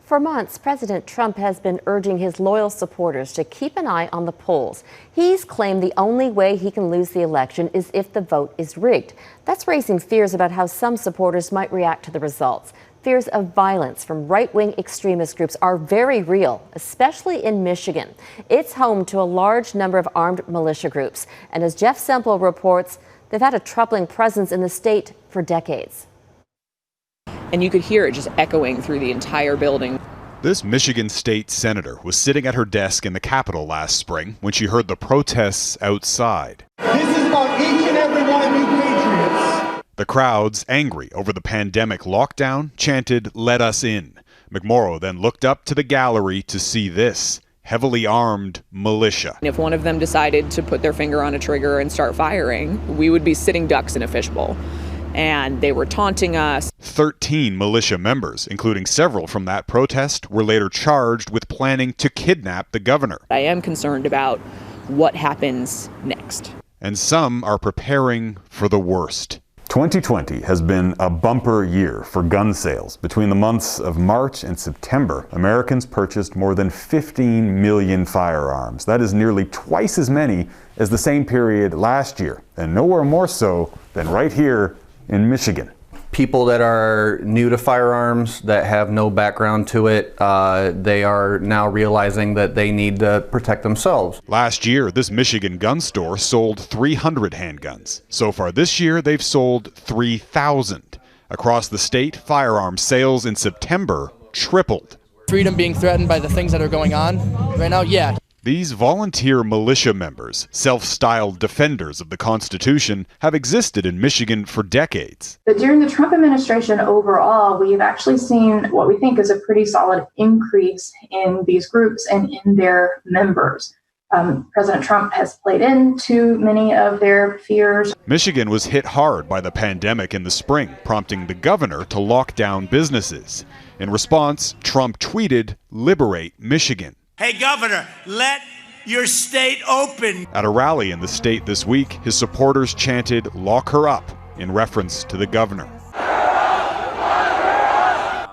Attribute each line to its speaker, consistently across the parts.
Speaker 1: For months, President Trump has been urging his loyal supporters to keep an eye on the polls. He's claimed the only way he can lose the election is if the vote is rigged. That's raising fears about how some supporters might react to the results. Fears of violence from right-wing extremist groups are very real, especially in Michigan. It's home to a large number of armed militia groups. And as Jeff Semple reports, they've had a troubling presence in the state for decades.
Speaker 2: And you could hear it just echoing through the entire building.
Speaker 3: This Michigan state senator was sitting at her desk in the Capitol last spring when she heard the protests outside.
Speaker 4: This is about each and every one of you patriots.
Speaker 3: The crowds, angry over the pandemic lockdown, chanted, "Let us in." McMorrow then looked up to the gallery to see this heavily armed militia.
Speaker 2: If one of them decided to put their finger on a trigger and start firing, we would be sitting ducks in a fishbowl. And they were taunting us.
Speaker 3: 13 militia members, including several from that protest, were later charged with planning to kidnap the governor.
Speaker 2: I am concerned about what happens next.
Speaker 3: And some are preparing for the worst.
Speaker 5: 2020 has been a bumper year for gun sales. Between the months of March and September, Americans purchased more than 15 million firearms. That is nearly twice as many as the same period last year, and nowhere more so than right here in Michigan.
Speaker 6: People that are new to firearms, that have no background to it, they are now realizing that they need to protect themselves.
Speaker 3: Last year, this Michigan gun store sold 300 handguns. So far this year, they've sold 3,000. Across the state, firearm sales in September tripled.
Speaker 7: Freedom being threatened by the things that are going on right now, yeah.
Speaker 3: These volunteer militia members, self-styled defenders of the Constitution, have existed in Michigan for decades.
Speaker 8: But during the Trump administration overall, we've actually seen what we think is a pretty solid increase in these groups and in their members. President Trump has played into many of their fears.
Speaker 3: Michigan was hit hard by the pandemic in the spring, prompting the governor to lock down businesses. In response, Trump tweeted, "Liberate Michigan."
Speaker 9: Hey, Governor, let your state open.
Speaker 3: At a rally in the state this week, his supporters chanted, "Lock her up," in reference to the governor.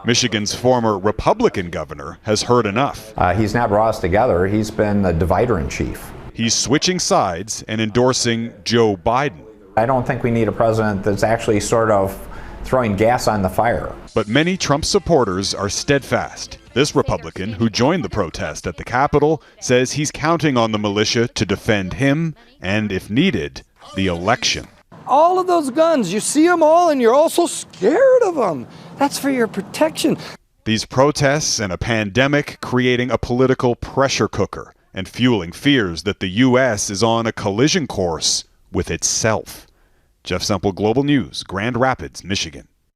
Speaker 3: Michigan's former Republican governor has heard enough.
Speaker 10: He's not brought us together. He's been a divider in chief.
Speaker 3: He's switching sides and endorsing Joe Biden.
Speaker 10: I don't think we need a president that's actually sort of throwing gas on the fire.
Speaker 3: But many Trump supporters are steadfast. This Republican, who joined the protest at the Capitol, says he's counting on the militia to defend him and, if needed, the election.
Speaker 7: All of those guns, you see them all and you're also scared of them. That's for your protection.
Speaker 3: These protests and a pandemic creating a political pressure cooker and fueling fears that the U.S. is on a collision course with itself. Jeff Semple, Global News, Grand Rapids, Michigan.